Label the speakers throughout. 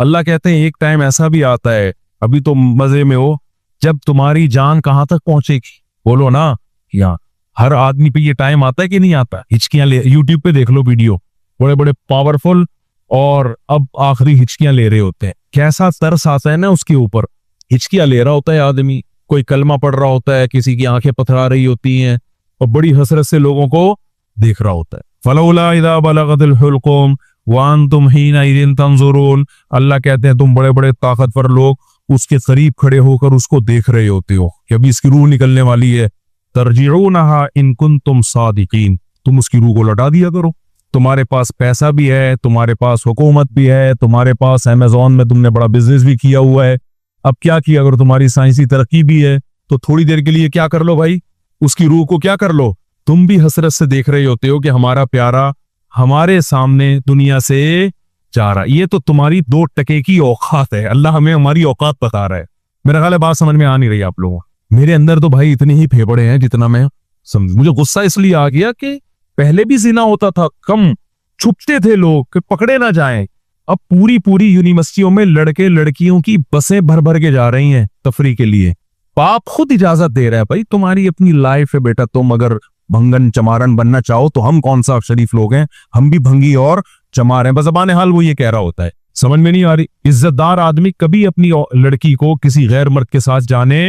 Speaker 1: अल्लाह कहते हैं एक टाइम ऐसा भी आता है, अभी तो मजे में हो, जब तुम्हारी जान कहां तक पहुंचेगी। बोलो ना, यहाँ हर आदमी पे ये टाइम आता है कि नहीं आता। हिचकियां ले, यूट्यूब पे देख लो वीडियो, बड़े बड़े पावरफुल और अब आखिरी हिचकियां ले रहे होते हैं। कैसा तरस आता है ना उसके ऊपर। हिचकियां ले रहा होता है आदमी, कोई कलमा पढ़ रहा होता है, किसी की आंखें पथरा रही होती हैं और बड़ी हसरत से लोगों को देख रहा होता है। फलौला इज़ा बलगतिल हुल्कुम व अंतुम हीनइज़िन तंजुरून। अल्लाह कहते हैं तुम बड़े बड़े ताकतवर लोग उसके करीब खड़े होकर उसको देख रहे होते हो कि अभी इसकी रूह निकलने वाली है। तरजिऊनहा इन कुंतुम सादिकीन। तुम उसकी रूह को लौटा दिया करो। तुम्हारे पास पैसा भी है, तुम्हारे पास हुकूमत भी है, तुम्हारे पास अमेज़न में तुमने बड़ा बिजनेस भी किया हुआ है। अब क्या किया, अगर तुम्हारी साइंसी तरक्की भी है तो थोड़ी देर के लिए क्या कर लो भाई, उसकी रूह को क्या कर लो। तुम भी हसरत से देख रहे होते हो कि हमारा प्यारा हमारे सामने दुनिया से जा रहा। ये तो तुम्हारी 2 टके की औकात है। अल्लाह हमें हमारी औकात बता रहा है। मेरा ख्याल है बात समझ में आ नहीं रही आप लोगों। मेरे अंदर तो भाई इतने ही फेफड़े हैं जितना मैं समझ। मुझे गुस्सा इसलिए आ गया कि पहले भी जिना होता था, कम छुपते थे लोग कि पकड़े ना जाएं। अब पूरी पूरी यूनिवर्सिटियों में लड़के लड़कियों की बसें भर भर के जा रही हैं तफरी के लिए। बाप खुद इजाजत दे रहा है, भाई तुम्हारी अपनी लाइफ है बेटा, तुम अगर भंगन चमारन बनना चाहो तो हम कौन सा शरीफ लोग हैं, हम भी भंगी और चमार हैं। बज़बान हाल वो ये कह रहा होता है। समझ में नहीं आ रही। इज्जतदार आदमी कभी अपनी लड़की को किसी गैर मर्द के साथ जाने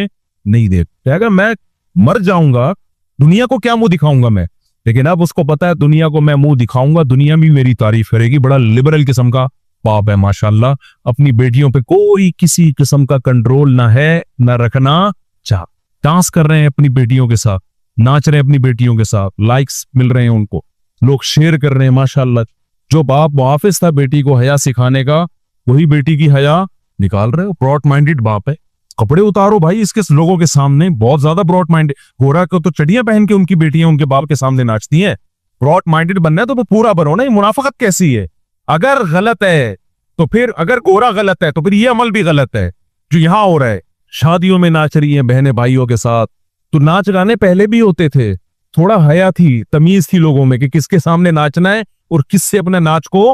Speaker 1: नहीं दे। कहेगा मैं मर जाऊंगा, दुनिया को क्या मुंह दिखाऊंगा मैं। लेकिन अब उसको पता है दुनिया को मैं मुंह दिखाऊंगा, दुनिया भी मेरी तारीफ करेगी। बड़ा लिबरल किस्म का बाप है माशाल्लाह। अपनी बेटियों पे कोई किसी किस्म का कंट्रोल ना है, ना रखना चाह। डांस कर रहे हैं अपनी बेटियों के साथ, नाच रहे हैं अपनी बेटियों के साथ, लाइक्स मिल रहे हैं उनको, लोग शेयर कर रहे हैं माशाल्लाह। जो बाप मुहाफिज था बेटी को हया सिखाने का, वही बेटी की हया निकाल रहे हो। ब्रॉड माइंडेड बाप है। कपड़े उतारो भाई इसके लोगों के सामने, बहुत ज्यादा ब्रॉड माइंडेड। गोरा को तो चटियां पहन के उनकी बेटियां उनके बाप के सामने नाचती हैं। ब्रॉड माइंडेड बनना है तो पूरा बनो ना। ये मुनाफिकत कैसी है। अगर गलत है तो फिर, अगर गोरा गलत है तो फिर ये अमल भी गलत है जो यहां हो रहा है। शादियों में नाच रही हैं बहनें भाइयों के साथ, तो नाच गाने पहले भी होते थे। थोड़ा हया थी, तमीज थी लोगों में कि किसके सामने नाचना है और किससे अपने नाच को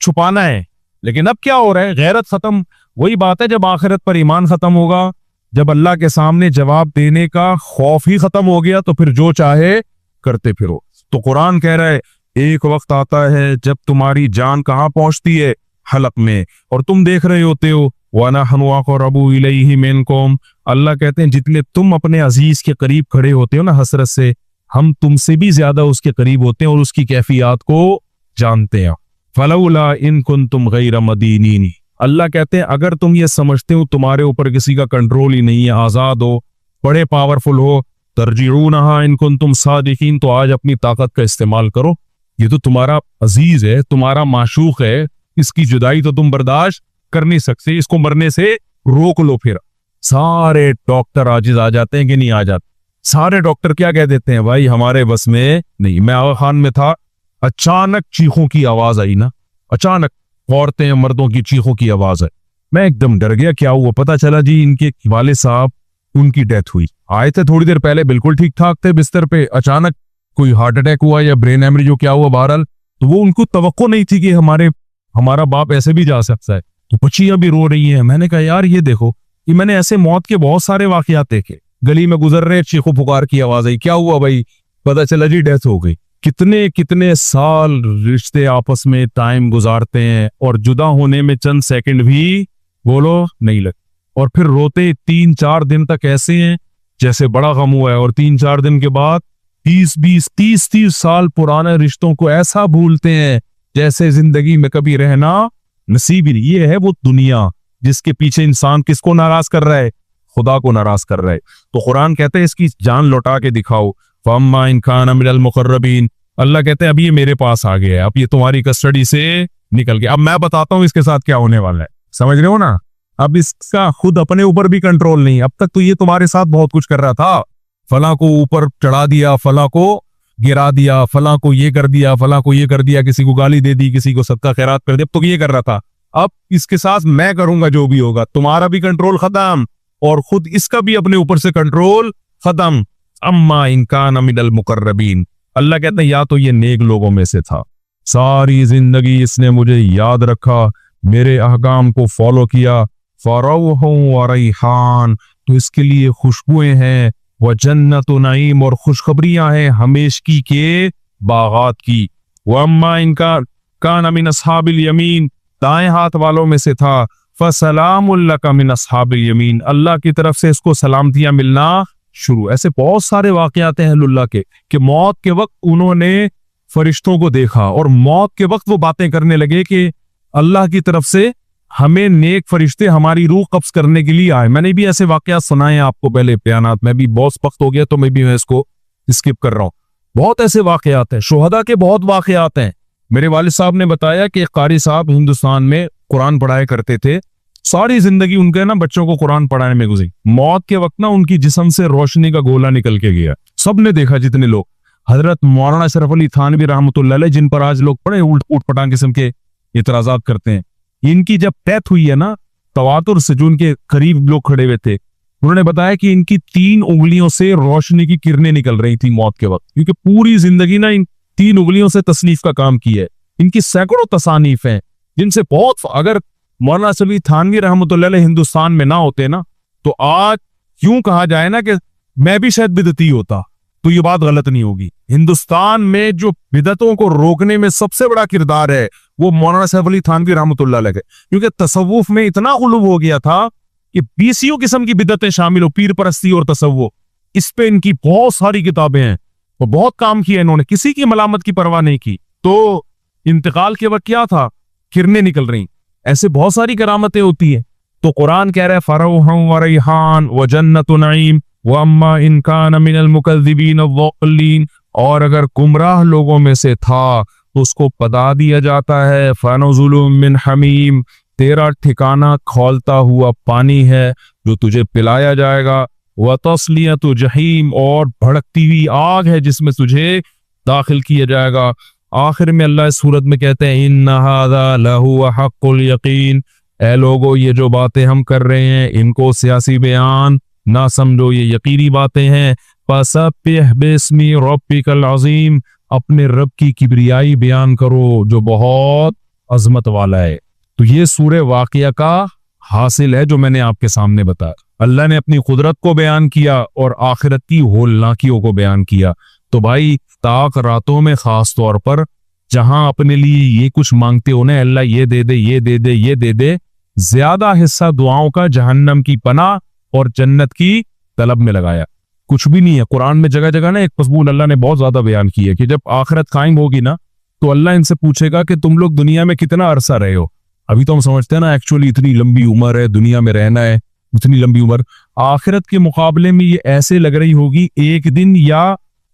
Speaker 1: छुपाना है। लेकिन अब क्या हो रहा है, गैरत खत्म। वही बात है, जब आखिरत पर ईमान खत्म होगा, जब अल्लाह के सामने जवाब देने का खौफ ही खत्म हो गया, तो फिर जो चाहे करते फिरो। तो कुरान कह रहा है एक वक्त आता है जब तुम्हारी जान कहां पहुंचती है, हलक में, और तुम देख रहे होते हो। वनहनु अक़रबु इलैहि मिनकुम। अल्लाह कहते हैं जितने तुम अपने अजीज के करीब खड़े होते हो ना हसरत से, हम तुमसे भी ज्यादा उसके करीब होते हैं और उसकी कैफियत को जानते हैं। फलौला इन कुंतुम गैर मदीनीन। अल्लाह कहते हैं अगर तुम ये समझते हो तुम्हारे ऊपर किसी का कंट्रोल ही नहीं है, आजाद हो, बड़े पावरफुल हो, तरजीऊनहा इन कुंतुम सादिकीन, तो आज अपनी ताकत का इस्तेमाल करो। ये तो तुम्हारा अजीज है, तुम्हारा माशूक है, इसकी जुदाई तो तुम बर्दाश्त कर नहीं सकते, इसको मरने से रोक लो। फिर सारे डॉक्टर आजिज आ जाते हैं कि नहीं आ जाते। सारे डॉक्टर क्या कह देते हैं, भाई हमारे बस में नहीं। मैं आगा खान में था, अचानक चीखों की आवाज आई ना, अचानक औरतें मर्दों की चीखों की आवाज है। मैं एकदम डर गया, क्या हुआ। पता चला जी इनके वाले साहब, उनकी डेथ हुई। आए थे थोड़ी देर पहले, बिल्कुल ठीक ठाक थे बिस्तर पे, अचानक कोई हार्ट अटैक हुआ या ब्रेन हेमरेज जो क्या हुआ बहरहाल। तो वो उनको तवक्को नहीं थी कि हमारा बाप ऐसे भी जा सकता है। तो बच्चियां भी रो रही हैं। मैंने कहा यार ये देखो, कि मैंने ऐसे मौत के बहुत सारे वाकयात देखे। गली में गुजर रहे, चीखो पुकार की आवाज आई, क्या हुआ भाई, पता चला जी डेथ हो गई। कितने कितने साल रिश्ते आपस में टाइम गुजारते हैं और जुदा होने में चंद सेकंड भी बोलो नहीं लगते, और फिर रोते 3-4 दिन तक ऐसे हैं जैसे बड़ा गम हुआ है, और 3-4 दिन के बाद 20-20, 30-30 साल पुराने रिश्तों को ऐसा भूलते हैं जैसे जिंदगी में कभी रहना नसीब ही नहीं। ये है वो दुनिया जिसके पीछे इंसान किसको नाराज कर रहा है, खुदा को नाराज कर रहा है। तो कुरान कहते हैं इसकी जान लौटा के दिखाओ। फअम्मा इन कान मिनल मुक़र्रबीन। अल्लाह कहते हैं अब ये मेरे पास आ गया है, अब ये तुम्हारी कस्टडी से निकल गया। अब मैं बताता हूं इसके साथ क्या होने वाला है, समझ रहे हो ना। अब इसका खुद अपने ऊपर भी कंट्रोल नहीं। अब तक तो ये तुम्हारे साथ बहुत कुछ कर रहा था, फला को ऊपर चढ़ा दिया, फला को गिरा दिया, फला को ये कर दिया, फला को ये कर दिया, किसी को गाली दे दी, किसी को सदका खैरात कर दिया, अब तो ये कर रहा था। अब इसके साथ मैं करूंगा जो भी होगा, तुम्हारा भी कंट्रोल खत्म और खुद इसका भी अपने ऊपर से कंट्रोल खत्म। अम्मा इनकान मिनल मुकर्रबीन। अल्लाह कहते हैं या तो ये नेक लोगों में से था, सारी जिंदगी इसने मुझे याद रखा, मेरे अहकाम को फॉलो किया, फरौहुं व रैहान, तो इसके लिए खुशबुएं हैं, व जन्नत नईम, और खुशखबरियां हैं हमेशगी के बागात की। व अम्मा इनका कान मिन अस्हाबिल यमीन, दाएं हाथ वालों में से था, फसलामुल लका मिन अस्हाबिल यमीन, अल्लाह की तरफ से इसको सलामतियां मिलना शुरू। ऐसे बहुत सारे वाकयात हैं अहलुल्लाह के कि मौत के वक्त उन्होंने फरिश्तों को देखा और मौत के वक्त वो बातें करने लगे कि अल्लाह की तरफ से हमें नेक फरिश्ते हमारी रूह कब्ज करने के लिए आए। मैंने भी ऐसे वाकयात सुनाए आपको पहले बयानात में, भी बहुत वक्त हो गया तो मैं इसको स्किप कर रहा हूं। बहुत ऐसे वाकयात हैं, शुहदा के बहुत वाकयात हैं। मेरे वालिद साहब ने बताया कि कारी साहब हिंदुस्तान में कुरान पढ़ाया करते थे, सारी जिंदगी उनके ना बच्चों को कुरान पढ़ाने में गुजरी। मौत के वक्त ना उनकी जिस्म से रोशनी का गोला निकल के गया। सबने देखा, जितने लोग। हजरत मौलाना शरफ अली थानवी रहमतुल्लाह अलैह, जिन पर आज लोग बड़े उठ पटांग किस्म के इतराजात करते हैं, इनकी जब डेथ हुई है ना, तवातुर से जो उनके करीब लोग खड़े हुए थे, उन्होंने बताया कि इनकी 3 उंगलियों से रोशनी की किरणें निकल रही थी मौत के वक्त, क्योंकि पूरी जिंदगी ना इन 3 उंगलियों से तसनीफ का काम किया है। इनकी सैकड़ों तसानीफ हैं, जिनसे बहुत, अगर मौलाना शफी थानवी रहमतुल्लाह अलैह हिंदुस्तान में ना होते ना, तो आज यूं कहा जाए ना कि मैं भी शायद बिदती होता, तो ये बात गलत नहीं होगी। हिंदुस्तान में जो बिदतों को रोकने में सबसे बड़ा किरदार है वो मौलाना सैफ अली थानवी रहमतुल्लाह अलैह है, क्योंकि तसव्वुफ में इतना गुलूब हो गया था कि 20 किस्म की बिदतें शामिल हो, पीर परस्ती और तसव्वुफ, इस पे इनकी बहुत सारी किताबें हैं और बहुत काम किया इन्होंने, किसी की मलामत की परवाह नहीं की। तो इंतकाल के वक्त क्या था, किरणें निकल रही। ऐसे बहुत सारी करामतें होती है। तो कुरान कह रहा है फरौहुं व रैहान व जन्नत नईम व अम्मा इन कान मिनल मुकज़्ज़िबीन वज़ालिमीन, और अगर गुमराह लोगों में से था तो उसको बता दिया जाता है फनुज़ुलुम मिन हमीम, तेरा ठिकाना खौलता हुआ पानी है जो तुझे पिलाया जाएगा, व तस्लियतु जहीम, और भड़कती हुई आग है जिसमें तुझे दाखिल किया जाएगा। आखिर में अल्लाह इस सूरत में कहते हैं इन्ना हाज़ा लहु हक़्क़ुल यकीन, ऐ लोगो ये जो बातें हम कर रहे हैं इनको सियासी बयान ना समझो, ये यकीनी बातें हैं। फसब्बिह बिस्मि रब्बिकल अज़ीम, अपने रब की किबरियाई बयान करो जो बहुत अजमत वाला है। तो ये सूरे वाक़िया का हासिल है जो मैंने आपके सामने बताया। अल्लाह ने अपनी कुदरत को बयान किया और आखिरत की होलनाकियों को बयान किया। तो भाई ताक रातों में खास तौर पर जहां अपने लिए ये कुछ मांगते हो ना, अल्लाह ये दे दे, ये दे दे, ये दे दे, ज्यादा हिस्सा दुआओं का जहन्नम की पनाह और जन्नत की तलब में लगाया। कुछ भी नहीं है। कुरान में जगह जगह ना एक मज़मून अल्लाह ने बहुत ज्यादा बयान की है कि जब आखिरत कायम होगी ना, तो अल्लाह इनसे पूछेगा कि तुम लोग दुनिया में कितना अरसा रहे हो। अभी तो हम समझते हैं ना एक्चुअली इतनी लंबी उम्र है, दुनिया में रहना है, इतनी लंबी उम्र। आखिरत के मुकाबले में ये ऐसे लग रही होगी एक दिन या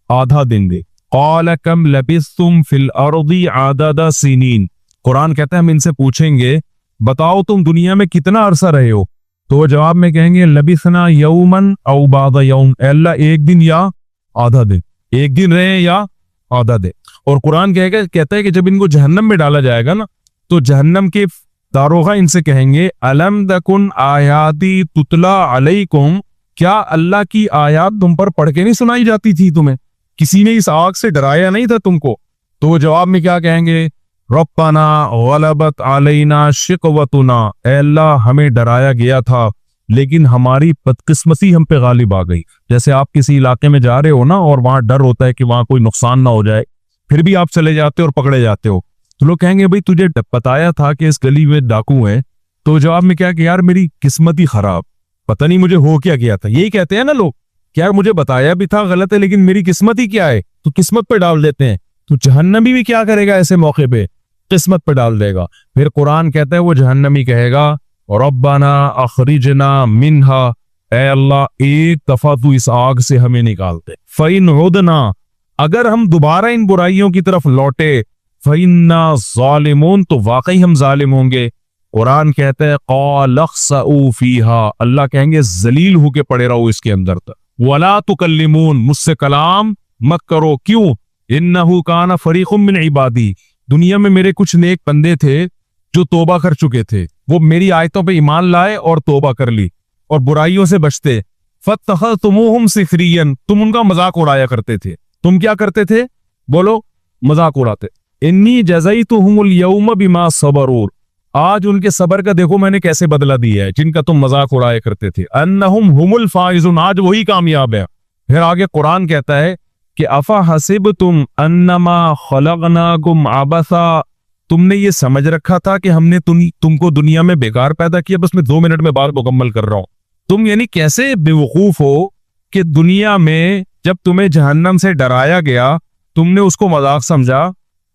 Speaker 1: आधा दिन दे। क़ाल कम लबिस्तुम फिल अर्दी आददा सिनीन, कुरान कहता है हम इनसे पूछेंगे बताओ तुम दुनिया में कितना अरसा रहे हो, तो वो जवाब में कहेंगे लबिसना यौमन औ बादा यौम, अल्लाह एक दिन या आधा दिन, एक दिन रहे या आधा दिन। और कुरान कहता है कि जब इनको जहन्नम में डाला जाएगा ना, तो जहन्नम के दारोगा इनसे कहेंगे अलम दकुन आयाती तुतला अलैकुम, क्या अल्लाह की आयात तुम पर पढ़ के नहीं सुनाई जाती थी, तुम्हें किसी ने इस आग से डराया नहीं था तुमको। तो वो जवाब में क्या कहेंगे रब्बना गलबत अलैना शिकवतुना, अल्लाह हमें डराया गया था लेकिन हमारी बदकिस्मती हम पे गालिब आ गई। जैसे आप किसी इलाके में जा रहे हो ना और वहां डर होता है कि वहां कोई नुकसान ना हो जाए, फिर भी आप चले जाते हो और पकड़े जाते हो, तो लोग कहेंगे भाई तुझे बताया था कि इस गली में डाकू हैं, तो जवाब में क्या कि यार मेरी किस्मत ही खराब, पता नहीं मुझे हो क्या गया था। यही कहते हैं ना लोग कि यार मुझे बताया भी था गलत है लेकिन मेरी किस्मत ही क्या है, तो किस्मत पे डाल देते हैं। तो जहन्नमी भी क्या करेगा ऐसे मौके पे, किस्मत पे डाल देगा। फिर कुरान कहता है वो जहन्नमी कहेगा रब्बना अखरिजना मिन्हा, ऐ अल्लाह एक दफा तू इस आग से हमें निकाल दे। फ़इन उदना, अगर हम दोबारा इन बुराइयों की तरफ लौटे, फ़इन्ना ज़ालिमून, तो वाकई हम जालिम होंगे। कुरान कहता है क़ाल अख़्सऊ फ़ीहा, अल्लाह कहेंगे जलील होके पड़े रहो इसके अंदर तक। वला तुकल्लिमून, मुझसे कलाम मत करो, क्यों, इन्नहु काना फ़रीक़ुम मिन इबादी, दुनिया में मेरे कुछ नेक बंदे थे जो तौबा कर चुके थे, वो मेरी आयतों पे ईमान लाए और तौबा कर ली और बुराइयों से बचते। फत्तख़ज़्तुमूहुम सिख़रियन, तुम उनका मजाक उड़ाया करते थे। तुम क्या करते थे, बोलो, मजाक उड़ाते। इन्नी जज़यतुहुमुल यौम बिमा सबरू, आज उनके सबर का देखो मैंने कैसे बदला दिया है, जिनका तुम मजाक उड़ाया करते थे। अन्नहुम हुमुल फाइजुन, आज वही कामयाब है। फिर आगे कुरान कहता है कि अफा हसिब तुम अन्नमा खलकनाकुम आबसा, तुमने ये समझ रखा था कि हमने तुमको दुनिया में बेकार पैदा किया। बस मैं 2 मिनट में बात मुकम्मल कर रहा हूं। तुम यानी कैसे बेवकूफ हो कि दुनिया में जब तुम्हें जहन्नम से डराया गया तुमने उसको मजाक समझा।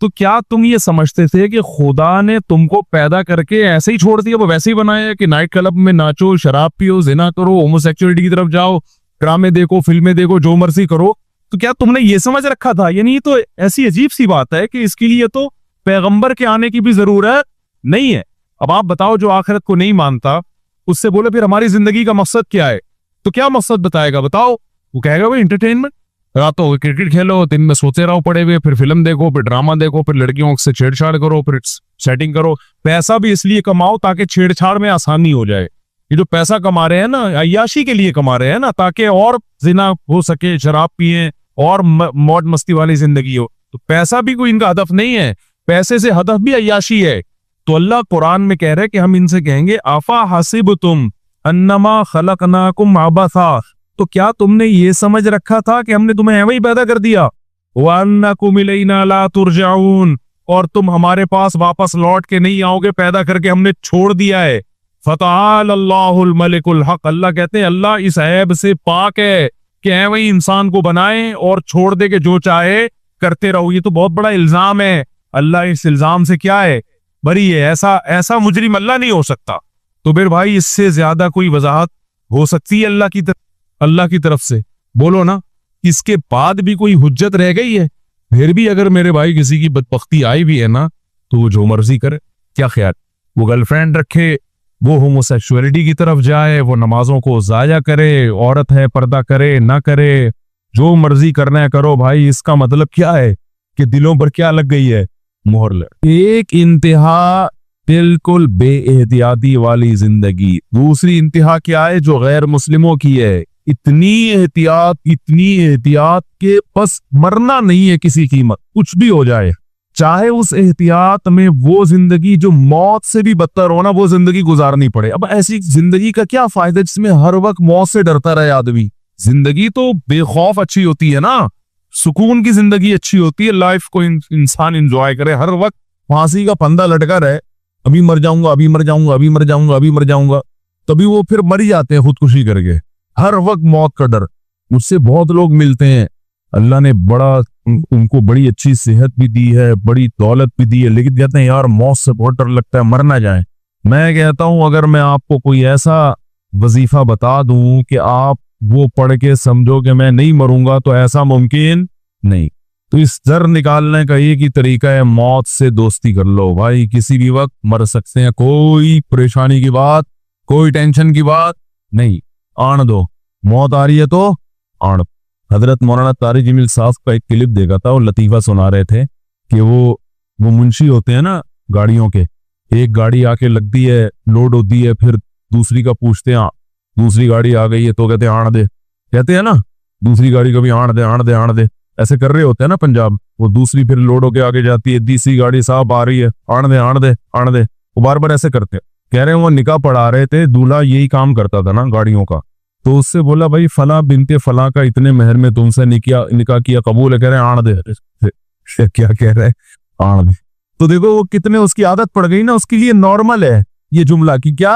Speaker 1: तो क्या तुम ये समझते थे कि खुदा ने तुमको पैदा करके ऐसे ही छोड़ दिया, वो वैसे ही बनाया कि नाइट क्लब में नाचो, शराब पियो, जिना करो, होमोसेक्सुअलिटी की तरफ जाओ, ड्रामे देखो, फिल्में देखो, जो मर्जी करो। तो क्या तुमने ये समझ रखा था? यानी ये तो ऐसी अजीब सी बात है कि इसके लिए तो पैगंबर के आने की भी जरूरत नहीं है। अब आप बताओ, जो आखिरत को नहीं मानता उससे बोले फिर हमारी जिंदगी का मकसद क्या है, तो क्या मकसद बताएगा? बताओ। वो कहेगा भाई एंटरटेनमेंट, रातों को क्रिकेट खेलो, दिन में सोते रहो पड़े हुए, फिर फिल्म देखो, फिर ड्रामा देखो, फिर लड़कियों से छेड़छाड़ करो, फिर सेटिंग करो। पैसा भी इसलिए कमाओ ताकि छेड़छाड़ में आसानी हो जाए। ये जो पैसा कमा रहे हैं ना, अय्याशी के लिए कमा रहे हैं ना, ताकि और जिना हो सके, शराब पिए और मौज मस्ती वाली जिंदगी हो। तो पैसा भी कोई इनका हदफ नहीं है, पैसे से हदफ भी अय्याशी है। तो अल्लाह कुरान में कह रहे हैं कि हम इनसे कहेंगे आफा हसिब तुम अन्नमा खलकनाकुम आबसा, तो क्या तुमने ये समझ रखा था कि हमने तुम्हें ऐਵੇਂ ही पैदा कर दिया? वअन्नकुम इलैना ला तुरजाऊन, और तुम हमारे पास वापस लौट के नहीं आओगे, पैदा करके हमने छोड़ दिया है। फतआल अल्लाहुल मलिकुल हक, अल्लाह कहते हैं अल्लाह इस ऐब से पाक है कि ऐਵੇਂ ही इंसान को बनाए और छोड़ दे के जो चाहे करते रहो। ये तो बहुत बड़ा इल्जाम है। अल्लाह इस इल्जाम से क्या है, बरी है। ऐसा मुजरिम अल्लाह नहीं हो सकता। तो फिर भाई इससे ज्यादा कोई वजाहत हो सकती है अल्लाह की तरफ से? बोलो ना। इसके बाद भी कोई हुज्जत रह गई है? फिर भी अगर मेरे भाई किसी की बदबख्ती आई भी है ना, तो वो जो मर्जी करे। क्या ख्याल, वो गर्लफ्रेंड रखे, वो होमोसेक्सुअलिटी की तरफ जाए, वो नमाजों को जाया करे, औरत है पर्दा करे ना करे, जो मर्जी करना है करो भाई। इसका मतलब क्या है कि दिलों पर क्या लग गई है, मोहर लग। एक इंतहा बिल्कुल बेएहतियाती वाली जिंदगी, दूसरी इंतहा क्या है जो गैर मुस्लिमों की है, इतनी एहतियात के बस मरना नहीं है किसी कीमत, कुछ भी हो जाए, चाहे उस एहतियात में वो जिंदगी जो मौत से भी बदतर हो ना, वो जिंदगी गुजारनी पड़े। अब ऐसी जिंदगी का क्या फायदा जिसमें हर वक्त मौत से डरता रहे आदमी? जिंदगी तो बेखौफ अच्छी होती है ना, सुकून की जिंदगी अच्छी होती है। लाइफ को इंसान एंजॉय करे, हर वक्त फांसी का फंदा लटका रहे, अभी मर जाऊंगा, अभी मर जाऊंगा, अभी मर जाऊंगा, अभी मर जाऊंगा, तभी वो फिर मर ही जाते हैं खुदकुशी करके। हर वक्त मौत का डर। मुझसे बहुत लोग मिलते हैं, अल्लाह ने उनको बड़ी अच्छी सेहत भी दी है, बड़ी दौलत भी दी है, लेकिन कहते हैं यार मौत से बहुत डर लगता है, मर ना जाए। मैं कहता हूं अगर मैं आपको कोई ऐसा वजीफा बता दूं कि आप वो पढ़ के समझो कि मैं नहीं मरूंगा, तो ऐसा मुमकिन नहीं। तो इस डर निकालने का एक ही तरीका है, मौत से दोस्ती कर लो भाई। किसी भी वक्त मर सकते हैं, कोई परेशानी की बात, कोई टेंशन की बात नहीं। आन दो, मौत आ रही है तो आन। हजरत मौलाना तारिक जमील साहब का एक क्लिप देखा था, वो लतीफा सुना रहे थे कि वो मुंशी होते हैं ना गाड़ियों के, एक गाड़ी आके लगती है, लोड होती है, फिर दूसरी का पूछते हैं दूसरी गाड़ी आ गई है, तो कहते हैं आन दे, कहते हैं ना दूसरी गाड़ी कभी आन दे आन दे आन दे, ऐसे कर रहे होते हैं ना पंजाब। वो दूसरी फिर लोड होके आगे जाती है, तीसरी गाड़ी साहब आ रही है, आन दे आन दे आन दे, वो बार बार ऐसे करते हैं। कह रहे हैं वो निकाह पढ़ा रहे थे, दूल्हा यही काम करता था ना गाड़ियों का, तो उससे बोला भाई फला बिनते फला का इतने मेहर में तुमसे निकाह किया, कबूल है? कह रहे हैं आन दे। क्या कह रहे हैं? आन दे। तो देखो वो कितने उसकी आदत पड़ गई ना, उसके लिए नॉर्मल है ये जुमला कि क्या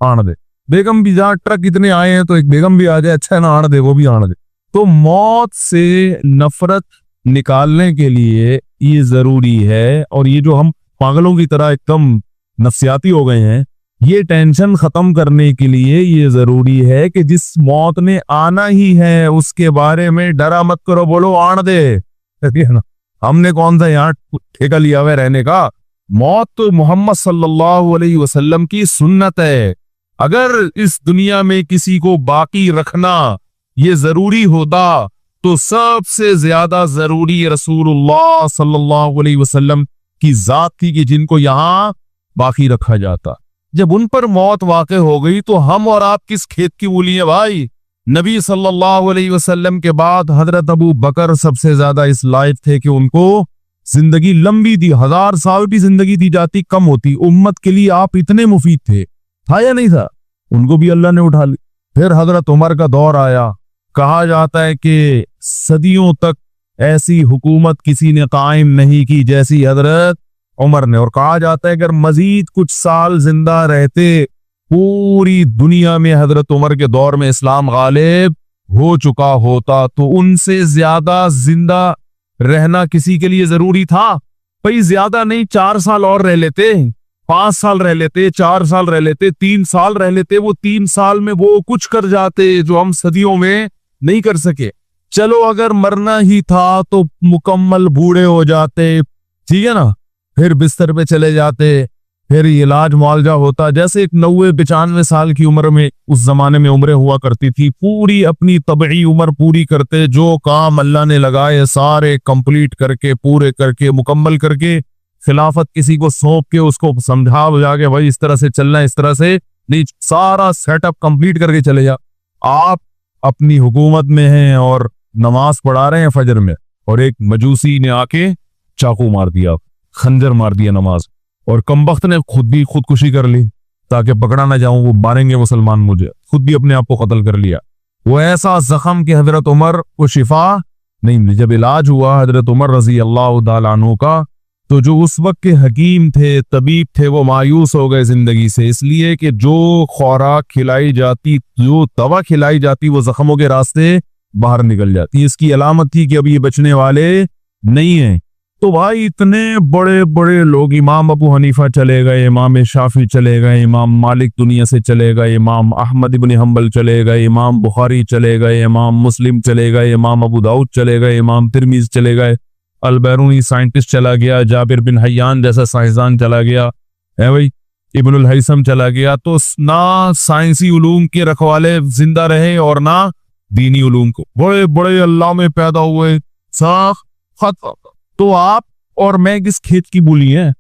Speaker 1: आन दे। बेगम भी जहाँ ट्रक इतने आए हैं तो एक बेगम भी आ जाए, अच्छा है ना, आन दे, वो भी आन दे। तो मौत से नफरत निकालने के लिए ये जरूरी है, और ये जो हम पागलों की तरह एकदम नफसियाती हो गए हैं, ये टेंशन खत्म करने के लिए ये जरूरी है कि जिस मौत ने आना ही है उसके बारे में डरा मत करो, बोलो आन दे। ना हमने कौन सा यहाँ ठेका लिया हुआ रहने का? मौत तो मोहम्मद सल्लल्लाहु अलैहि वसल्लम की सुन्नत है। अगर इस दुनिया में किसी को बाकी रखना ये जरूरी होता तो सबसे ज्यादा जरूरी रसूलुल्लाह सल्लल्लाहु अलैहि वसल्लम की जात थी कि जिनको यहाँ बाकी रखा जाता। जब उन पर मौत वाक़े हो गई तो हम और आप किस खेत की मूली है भाई? नबी सल्लल्लाहु अलैहि वसल्लम के बाद हजरत अबू बकर सबसे ज्यादा इस लायक थे कि उनको जिंदगी लंबी थी, 1000 साल भी जिंदगी दी जाती कम होती। उम्मत के लिए आप इतने मुफीद थे, था या नहीं था? उनको भी अल्लाह ने उठा ली। फिर हजरत उमर का दौर आया। कहा जाता है कि सदियों तक ऐसी हुकूमत किसी ने कायम नहीं की जैसी हजरत उमर ने। और कहा जाता है अगर मजीद कुछ साल जिंदा रहते, पूरी दुनिया में हजरत उमर के दौर में इस्लाम गालिब हो चुका होता, तो उनसे ज्यादा जिंदा रहना किसी के लिए जरूरी था? भाई ज्यादा नहीं, 4 साल और रह लेते, 5 साल रह लेते, 4 साल रह लेते, 3 साल रह लेते। वो 3 साल में वो कुछ कर जाते जो हम सदियों में नहीं कर सके। चलो अगर मरना ही था तो मुकम्मल बूढ़े हो जाते, ठीक है ना, फिर बिस्तर पे चले जाते, फिर इलाज मुआवजा होता। जैसे एक 90-95 साल की उम्र में उस जमाने में उम्रें हुआ करती थी, पूरी अपनी तबई उम्र पूरी करते, जो काम अल्लाह ने लगाए सारे कंप्लीट करके, पूरे करके, मुकम्मल करके, खिलाफत किसी को सौंप के उसको समझा बुझा के भाई इस तरह से चलना, इस तरह से नहीं, सारा सेटअप कंप्लीट करके चले जा। आप अपनी हुकूमत में हैं और नमाज पढ़ा रहे हैं फजर में, और एक मजूसी ने आके चाकू मार दिया, खंजर मार दिया नमाज, और कमबख्त ने खुद भी खुदकुशी कर ली ताकि पकड़ा ना जाऊं, वो मारेंगे मुसलमान मुझे, खुद भी अपने आप को कत्ल कर लिया। वो ऐसा जख्म कि हजरत उमर को शिफा नहीं मिली। जब इलाज हुआ हजरत उमर रजी अल्लाह तआला अन्हु का, तो जो उस वक्त के हकीम थे, तबीब थे, वो मायूस हो गए जिंदगी से, इसलिए कि जो खुराक खिलाई जाती, जो दवा खिलाई जाती, वो जख्मों के रास्ते बाहर निकल जाती। इसकी अलामत थी कि अब ये बचने वाले नहीं हैं। तो भाई इतने बड़े बड़े लोग, इमाम अबू हनीफा चले गए, इमाम शाफी चले गए, इमाम मालिक दुनिया से चले गए, इमाम अहमद इब्न हंबल चले गए, इमाम बुखारी चले गए, इमाम मुस्लिम चले गए, इमाम अबू दाऊद चले गए, इमाम तिरमिज़ी चले गए, अल-बैरूनी साइंटिस्ट चला गया, जाबिर बिन हय्यान जैसा साइंसदान चला गया है भाई, इब्नुल हैसम चला गया। तो ना साइंसी उलूम के रखवाले जिंदा रहे और ना दीनी उलूम को, बड़े बड़े अल्लाह में पैदा हुए साख खत्म। तो आप और मैं किस खेत की बोली हैं?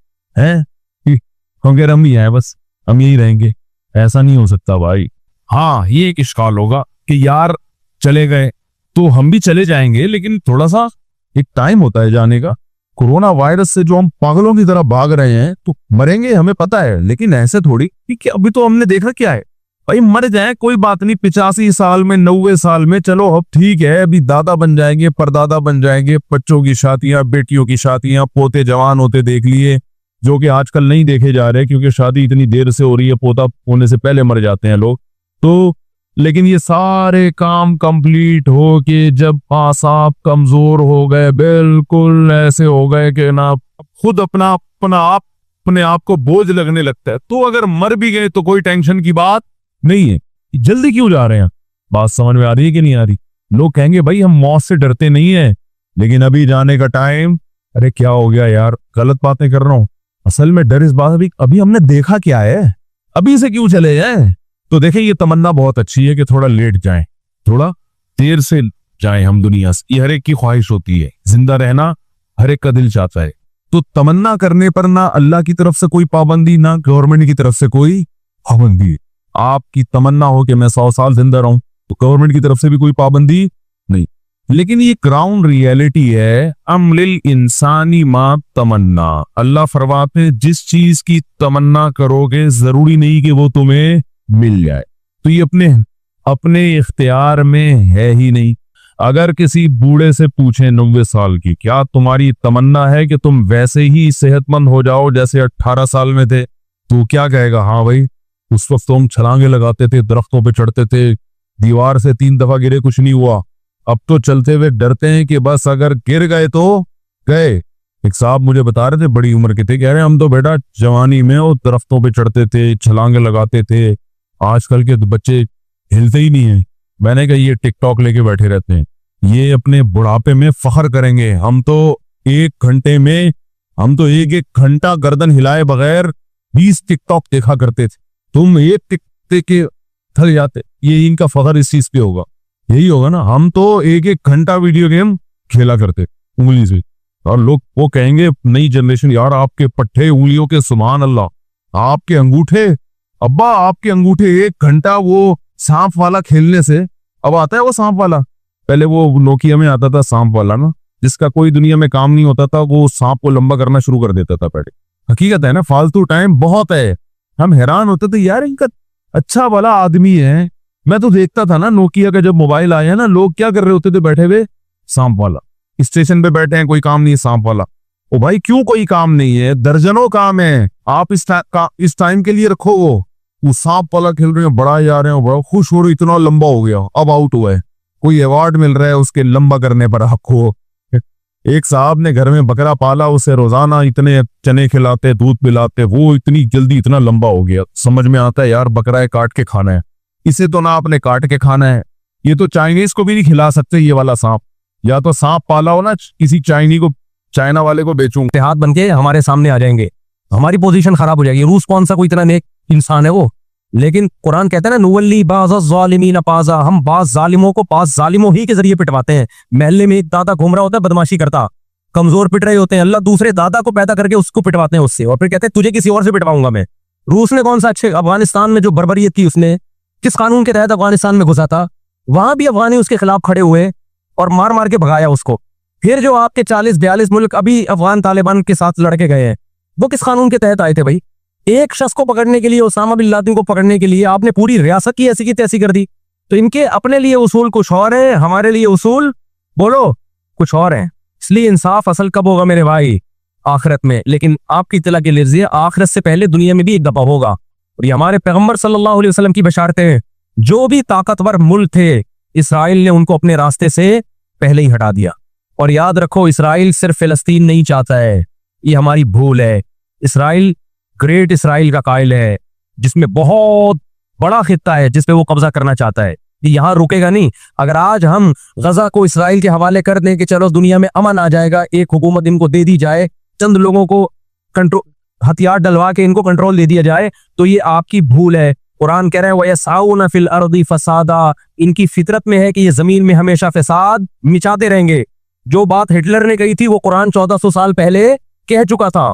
Speaker 1: हम ही हैं, बस हम यही रहेंगे, ऐसा नहीं हो सकता भाई। हाँ, ये एक इश्काल होगा कि यार चले गए तो हम भी चले जाएंगे, लेकिन थोड़ा सा एक टाइम होता है जाने का। कोरोना वायरस से जो हम पागलों की तरह भाग रहे हैं, तो मरेंगे हमें पता है, लेकिन ऐसे थोड़ी कि अभी तो हमने देखा क्या है भाई, मर जाए कोई बात नहीं, 85 साल में, 90 साल में, चलो अब ठीक है, अभी दादा बन जाएंगे, परदादा बन जाएंगे, बच्चों की शादियां, बेटियों की शादियां, पोते जवान होते देख लिए, जो कि आजकल नहीं देखे जा रहे क्योंकि शादी इतनी देर से हो रही है, पोता होने से पहले मर जाते हैं लोग। तो लेकिन ये सारे काम कंप्लीट हो के जब आसाब कमजोर हो गए, बिल्कुल ऐसे हो गए कि ना खुद अपने आप को बोझ लगने लगता है, तो अगर मर भी गए तो कोई टेंशन की बात नहीं है। जल्दी क्यों जा रहे हैं? बात समझ में आ रही है कि नहीं आ रही? लोग कहेंगे भाई हम मौत से डरते नहीं है, लेकिन अभी जाने का टाइम, अरे क्या हो गया यार, गलत बातें कर रहा हूं। असल में डर इस बात, अभी हमने देखा क्या है, अभी से क्यों चले जाए? तो देखें, ये तमन्ना बहुत अच्छी है कि थोड़ा लेट जाएं, थोड़ा देर से जाएं हम दुनिया से, ये हर एक की ख्वाहिश होती है, जिंदा रहना हर एक का दिल चाहता है। तो तमन्ना करने पर ना अल्लाह की तरफ से कोई पाबंदी, ना गवर्नमेंट की तरफ से कोई पाबंदी। आपकी तमन्ना हो कि मैं 100 साल जिंदा रहूं, तो गवर्नमेंट की तरफ से भी कोई पाबंदी नहीं। लेकिन ये ग्राउंड रियलिटी है, अमलिल इंसानी मा तमन्ना। अल्लाह फरमाते हैं जिस चीज की तमन्ना करोगे जरूरी नहीं कि वो तुम्हें मिल जाए, तो ये अपने इख्तियार में है ही नहीं। अगर किसी बूढ़े से पूछें 90 साल की, क्या तुम्हारी तमन्ना है कि तुम वैसे ही सेहतमंद हो जाओ जैसे 18 साल में थे, तो क्या कहेगा? हाँ भाई, उस वक्त तो हम छलांगे लगाते थे, दरख्तों पे चढ़ते थे, दीवार से 3 दफा गिरे, कुछ नहीं हुआ। अब तो चलते हुए डरते हैं कि बस अगर गिर गए तो गए। एक साहब मुझे बता रहे थे, बड़ी उम्र के थे, कह रहे हम तो बेटा जवानी में वो दरख्तों पे चढ़ते थे, छलांगे लगाते थे, आजकल के बच्चे हिलते ही नहीं है। मैंने कहा ये टिकटॉक लेके बैठे रहते हैं, ये अपने बुढ़ापे में फख्र करेंगे। हम तो एक एक घंटा गर्दन हिलाए बगैर 20 टिकटॉक देखा करते थे, तुम एक टिक के थक जाते। ये इनका फख्र इस चीज पे होगा, यही होगा ना। हम तो एक घंटा वीडियो गेम खेला करते उंगली से, और लोग वो कहेंगे नई जनरेशन, यार आपके पट्टे उंगलियों के सुभान अल्लाह, आपके अंगूठे, अब्बा आपके अंगूठे 1 घंटा वो सांप वाला खेलने से। अब आता है वो सांप वाला, पहले वो नोकिया में आता था सांप वाला ना, जिसका कोई दुनिया में काम नहीं होता था वो सांप को लंबा करना शुरू कर देता था पहले। हकीकत है ना, फालतू टाइम बहुत है। हम हैरान होते थे यार इनका अच्छा वाला आदमी है। मैं तो देखता था ना नोकिया का जब मोबाइल आया ना, लोग क्या कर रहे होते थे बैठे हुए, सांप वाला। स्टेशन पे बैठे हैं, कोई काम नहीं है, सांप वाला। ओ भाई क्यों कोई काम नहीं है, दर्जनों काम है, आप इस टाइम के लिए रखो। वो सांप वाला खेल रहे हैं, बड़ा जा रहे हैं, बड़ा खुश हो रहे, इतना लंबा हो गया, अब आउट हुआ है, कोई अवार्ड मिल रहा है उसके लंबा करने पर आपको। एक साहब ने घर में बकरा पाला, उसे रोजाना इतने चने खिलाते, दूध पिलाते, वो इतनी जल्दी इतना लंबा हो गया। समझ में आता है यार, बकरा है काट के खाना है, इसे तो ना आपने काट के खाना है, ये तो चाइनीज को भी नहीं खिला सकते ये वाला सांप। या तो सांप पाला हो ना किसी चाइना वाले को बेचूंगा,
Speaker 2: इत्तेहाद बन के हमारे सामने आ जाएंगे, हमारी पोजीशन खराब हो जाएगी। रूस कौन सा कोई इतना नेक इंसान है वो, लेकिन कुरान कहता है ना, नुवल्ली बाज़ ज़ालिमीन पाज़ा, हम बाज़ जालिमों को बाज़ जालिमों ही के जरिए पिटवाते हैं। महल्ले में एक दादा घूम रहा होता है बदमाशी करता, कमजोर पिट रहे होते हैं, अल्लाह दूसरे दादा को पैदा करके उसको पिटवाते हैं उससे, और फिर कहते हैं तुझे किसी और से पिटवाऊंगा मैं। रूस ने कौन सा अच्छे, अफगानिस्तान में जो बर्बरियत की उसने, किस कानून के तहत अफगानिस्तान में घुसा था, वहां भी अफगानी उसके खिलाफ खड़े हुए और मार मार के भगाया उसको। फिर जो आपके 40-42 मुल्क अभी अफगान तालिबान के साथ लड़के गए हैं, वो किस कानून के तहत आए थे भाई? एक शख्स को पकड़ने के लिए, उसामा बिन लादेन को पकड़ने के लिए आपने पूरी रियासत की ऐसी की तैसी कर दी। तो इनके अपने लिए उसूल कुछ और है, हमारे लिए उसूल बोलो कुछ और है। इसलिए इंसाफ असल कब होगा मेरे भाई? आखिरत में। लेकिन आपकी इत्तला के लिए आखिरत से पहले दुनिया में भी एक दफा होगा, और ये हमारे पैगंबर सल्लल्लाहु अलैहि वसल्लम की बशारतें। जो भी ताकतवर मुल्क थे, इसराइल ने उनको अपने रास्ते से पहले ही हटा दिया। और याद रखो, इसराइल सिर्फ फिलिस्तीन नहीं चाहता है, ये हमारी भूल है। इसराइल ग्रेट इसराइल का कायल है, जिसमें बहुत बड़ा खित्ता है जिस पे वो कब्जा करना चाहता है। ये यहाँ रुकेगा नहीं। अगर आज हम गजा को इसराइल के हवाले कर दें कि चलो दुनिया में अमन आ जाएगा, एक हुकूमत इनको दे दी जाए, चंद लोगों को कंट्रोल, हथियार डलवा के इनको कंट्रोल दे दिया जाए, तो ये आपकी भूल है। कुरान कह रहा है वयसाउना फिल अर्दी फसादा, इनकी फितरत में है कि ये जमीन में हमेशा फसाद मिचाते रहेंगे। जो बात हिटलर ने कही थी वो कुरान 1400 साल पहले कह चुका था।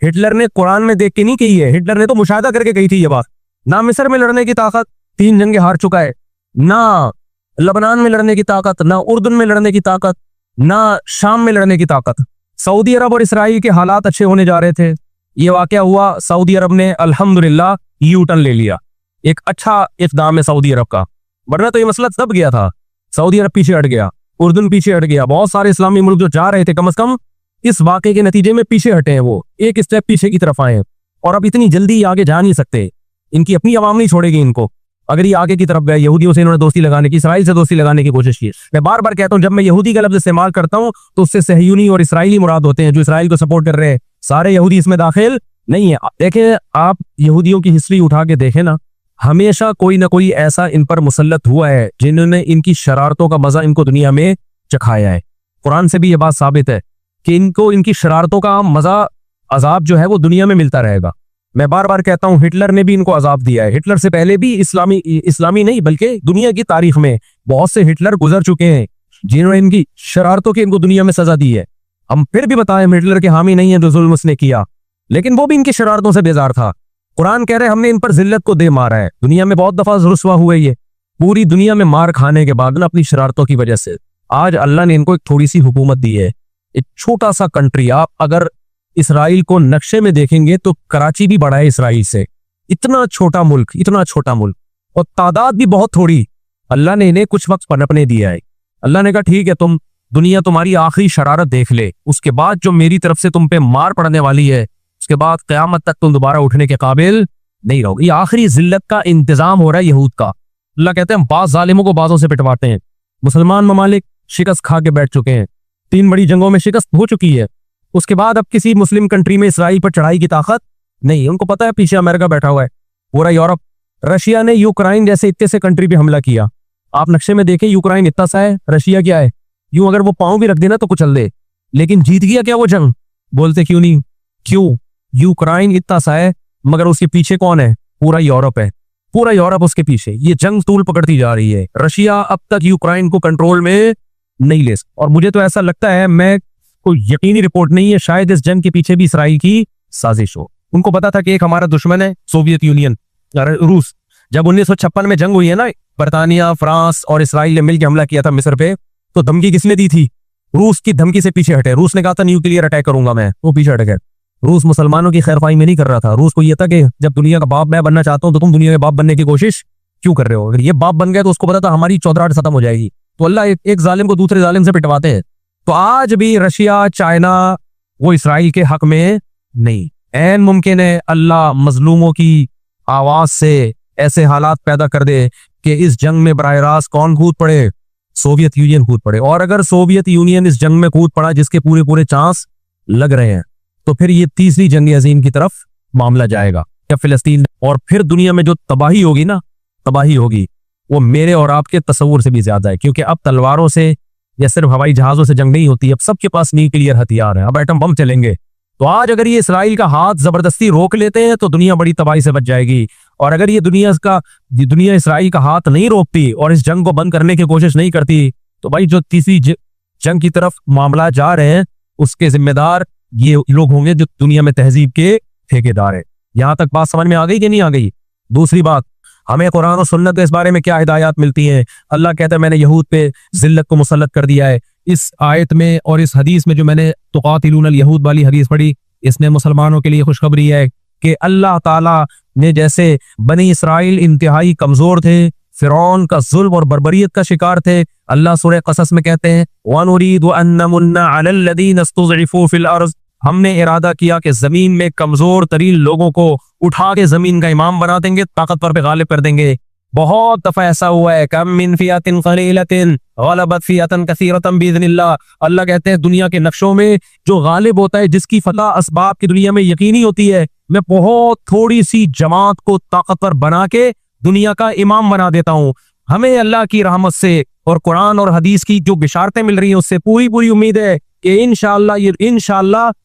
Speaker 2: हिटलर ने कुरान में देख के नहीं कही है, हिटलर ने तो मुशाहिदा करके कही थी ये बात। ना मिस्र में लड़ने की ताकत, 3 जंगें हार चुका है, ना लबनान में लड़ने की ताकत, ना उर्दून में लड़ने की ताकत, ना शाम में लड़ने की ताकत। सऊदी अरब और इसराइल के हालात अच्छे होने जा रहे थे, ये वाकया हुआ, सऊदी अरब ने अल्हम्दुलिल्लाह यू टर्न ले लिया। एक अच्छा इक़दाम है सऊदी अरब का, वरना तो ये मसला तब गया था। सऊदी अरब पीछे हट गया, उर्दून पीछे हट गया, बहुत सारे इस्लामी मुल्क जो जा रहे थे कम से कम इस वाकये के नतीजे में पीछे हटे हैं, वो एक स्टेप पीछे की तरफ आए हैं। और अब इतनी जल्दी आगे जा नहीं सकते, इनकी अपनी अवाम नहीं छोड़ेगी इनको। अगर ये आगे की तरफ गए, यहूदियों से इन्होंने दोस्ती लगाने की, इसराइल से दोस्ती लगाने की कोशिश की। मैं बार बार कहता हूं, जब मैं यहूदी का लफ्ज इस्तेमाल करता हूं तो उससे सहयूनी और इसराइली मुराद होते हैं, जो इसराइल को सपोर्ट कर रहे हैं। सारे यहूदी इसमें दाखिल नहीं है। देखें, आप यहूदियों की हिस्ट्री उठा के देखें ना, हमेशा कोई ना कोई ऐसा इन पर मुसल्लत हुआ है जिन्होंने इनकी शरारतों का मजा इनको दुनिया में चखाया है। कुरान से भी ये बात साबित है कि इनको इनकी शरारतों का मजा, अजाब जो है वो दुनिया में मिलता रहेगा। मैं बार बार कहता हूं, हिटलर ने भी इनको अजाब दिया है। हिटलर से पहले भी इस्लामी नहीं बल्कि दुनिया की तारीख में बहुत से हिटलर गुजर चुके हैं जिन्होंने इनकी शरारतों की इनको दुनिया में सजा दी है। हम फिर भी बताएं, हिटलर के हामी नहीं है जो जुल्म उसने किया, लेकिन वो भी इनकी शरारतों से बेजार था। कुरान कह रहे हैं हमने इन पर जिल्लत को दे मारा है। दुनिया में बहुत दफा रुस्वा हुए, ये पूरी दुनिया में मार खाने के बाद ना अपनी शरारतों की वजह से आज अल्लाह ने इनको एक थोड़ी सी हुकूमत दी है। एक छोटा सा कंट्री, आप अगर इसराइल को नक्शे में देखेंगे तो कराची भी बड़ा है इसराइल से। इतना छोटा मुल्क, इतना छोटा मुल्क, और तादाद भी बहुत थोड़ी। अल्लाह ने इन्हें कुछ वक्त पनपने दिया है। अल्लाह ने कहा ठीक है, तुम दुनिया तुम्हारी आखिरी शरारत देख ले, उसके बाद जो मेरी तरफ से तुम पे मार पड़ने वाली है, उसके बाद क़यामत तक तुम दोबारा उठने के काबिल नहीं रहोगे। ये आखिरी जिल्लत का इंतजाम हो रहा है यहूद का। अल्लाह कहते हैं बाज़ जालिमों को बाजों से पिटवाते हैं। मुसलमान ममालिक शिकस्त खा के बैठ चुके हैं, 3 बड़ी जंगों में शिकस्त हो चुकी है। उसके बाद अब किसी मुस्लिम कंट्री में इसराइल पर चढ़ाई की ताकत नहीं है। उनको पता है पीछे अमेरिका बैठा हुआ है, पूरा यूरोप। रशिया ने यूक्रेन जैसे इतने से कंट्री पे हमला किया। आप नक्शे में देखें, यूक्रेन इतना सा है, रशिया क्या है, यूं अगर वो पांव भी रख देना तो कुचल दे। लेकिन जीत गया क्या वो जंग? बोलते क्यों नहीं? क्यों? यूक्रेन इतना सा है मगर उसके पीछे कौन है? पूरा यूरोप है, पूरा यूरोप उसके पीछे। ये जंग तूल पकड़ती जा रही है। रशिया अब तक यूक्रेन को कंट्रोल में नहीं ले सकता। और मुझे तो ऐसा लगता है, मैं कोई यकीनी रिपोर्ट नहीं है, शायद इस जंग के पीछे भी इसराइल की साजिश हो। उनको पता था कि एक हमारा दुश्मन है सोवियत यूनियन, रूस। जब 1956 में जंग हुई है ना, बरतानिया, फ्रांस और इसराइल ने मिलकर हमला किया था मिस्र पे, तो धमकी किसने दी थी? रूस की धमकी से पीछे हटे। रूस ने कहा था न्यूक्लियर अटैक करूंगा मैं, वो पीछे हट गए। रूस मुसलमानों की खैरख्वाही में नहीं कर रहा था। रूस को ये था कि जब दुनिया का बाप मैं बनना चाहता हूं तो तुम दुनिया के बाप बनने की कोशिश क्यों कर रहे हो? अगर ये बाप बन गए तो उसको पता था हमारी चौधराहट खत्म हो जाएगी। तो अल्लाह एक जालिम को दूसरे जालिम से पिटवाते हैं। तो आज भी रशिया, चाइना वो इसराइल के हक में नहीं। ऐन मुमकिन है अल्लाह मजलूमों की आवाज से ऐसे हालात पैदा कर दे कि इस जंग में बराह रास्त कौन कूद पड़े? सोवियत यूनियन कूद पड़े। और अगर सोवियत यूनियन इस जंग में कूद पड़ा जिसके पूरे पूरे चांस लग रहे हैं, तो फिर ये तीसरी जंग अजीम की तरफ मामला जाएगा या फिलिस्तीन। और फिर दुनिया में जो तबाही होगी ना, तबाही होगी वो मेरे और आपके तस्वुर से भी ज्यादा है। क्योंकि अब तलवारों से या सिर्फ हवाई जहाजों से जंग नहीं होती, अब सबके पास न्यूक्लियर हथियार है, अब एटम बम चलेंगे। तो आज अगर ये इसराइल का हाथ जबरदस्ती रोक लेते हैं तो दुनिया बड़ी तबाही से बच जाएगी। और अगर ये दुनिया इसराइल का हाथ नहीं रोकती और इस जंग को बंद करने की कोशिश नहीं करती, तो भाई जो तीसरी जंग की तरफ मामला जा रहे हैं उसके जिम्मेदार ये लोग होंगे जो दुनिया में तहजीब के ठेकेदार है। यहां तक बात समझ में आ गई कि नहीं आ गई? दूसरी बात, हमें कुरान और सुन्नत के इस बारे में क्या हिदायत मिलती है? अल्लाह कहता है मैंने यहूद पे जिल्लत को मुसल्लत कर दिया है। इस आयत में और इस हदीस में जो मैंने तुकातिलूनल यहूद वाली हदीस पढ़ी, इसने मुसलमानों के लिए खुशखबरी है कि अल्लाह ताला ने जैसे बनी इसराइल इंतहाई कमजोर थे, फिरौन का जुल्म और बर्बरियत का शिकार थे। अल्लाह सूरह कसस में कहते हैं वनुरीदु अन नमुन्ना अलल लदीन इस्तुज़इफू फिल अर्ज़, हमने इरादा किया कि जमीन में कमजोर तरीन लोगों को उठा के जमीन का इमाम बना देंगे, ताकतवर पे गालिब कर देंगे। बहुत दफा ऐसा हुआ है, कम मिन फियतिन क़लीलतिन ग़लबत फियतन कसीरतन बिइज़्निल्लाह। अल्लाह कहते हैं दुनिया के नक्शों में जो गालिब होता है, जिसकी फलाह असबाब की दुनिया में यकीनी होती है, मैं बहुत थोड़ी सी जमात को ताकतवर बना के दुनिया का इमाम बना देता हूँ। हमें अल्लाह की रहमत से और कुरान और हदीस की जो बिशारतें मिल रही हैं उससे पूरी पूरी उम्मीद है कि इंशाअल्लाह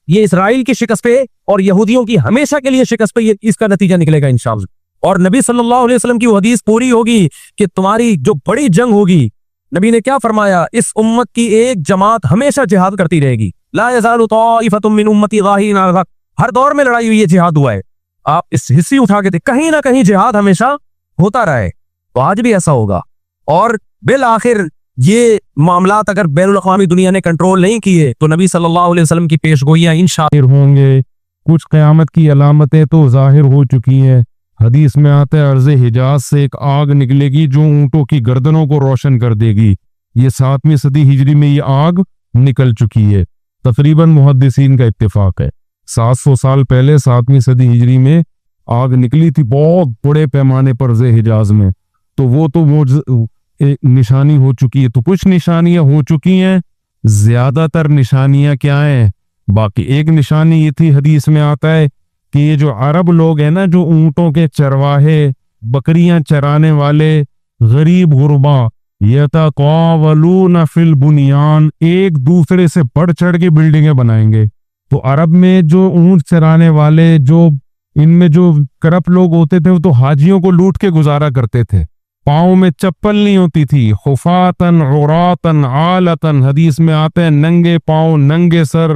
Speaker 2: ये इसराइल की शिकस्त पे और यहूदियों की हमेशा के लिए शिकस्त पे ये इसका नतीजा निकलेगा इंशाअल्लाह। और नबी सल्लल्लाहु अलैहि वसल्लम की वो हदीस पूरी होगी कि तुम्हारी जो बड़ी जंग होगी, नबी ने क्या फरमाया, इस उम्मत की एक जमात हमेशा जिहाद करती रहेगी। ला यज़ालु ताइफतुम मिन उम्मती ज़ाहिरीन अलल हक़, हर दौर में लड़ाई हुई है, जिहाद हुआ है। आप इस हिस्से उठा के कहीं ना कहीं जिहाद हमेशा होता रहे, तो आज भी ऐसा होगा। और बिल आखिर ये मामलात अगर बैनुल अक़वामी दुनिया ने कंट्रोल नहीं किए तो नबी सल्लल्लाहु अलैहि वसल्लम की पेशगोइयां इंशाअल्लाह
Speaker 1: होंगे। कुछ क़यामत की अलामतें तो जाहिर हो चुकी हैं। हदीस में आता है अर्ज़ हिजाज से एक आग निकलेगी जो ऊंटों की गर्दनों को रोशन कर देगी। ये 7वीं सदी हिजरी में ये आग निकल चुकी है। तकरीबन मुहद्दिसीन का इत्तिफाक है 700 साल पहले 7वीं सदी हिजरी में आग निकली थी बहुत बड़े पैमाने पर अर्ज़ हिजाज में। तो वो एक निशानी हो चुकी है। तो कुछ निशानियां हो चुकी हैं, ज्यादातर निशानियां क्या हैं? बाकी एक निशानी ये थी, हदीस में आता है कि ये जो अरब लोग हैं ना, जो ऊंटों के चरवाहे, बकरियां चराने वाले गरीब गुरबा, यतक़ावलून फिल बुनियान, एक दूसरे से बढ़ चढ़ के बिल्डिंगें बनाएंगे। तो अरब में जो ऊंट चराने वाले, जो इनमें जो करप्ट लोग होते थे, वो तो हाजियों को लूट के गुजारा करते थे। पाँव में चप्पल नहीं होती थी, खुफातन उरातन आलतन, हदीस में आते हैं नंगे पाँव नंगे सर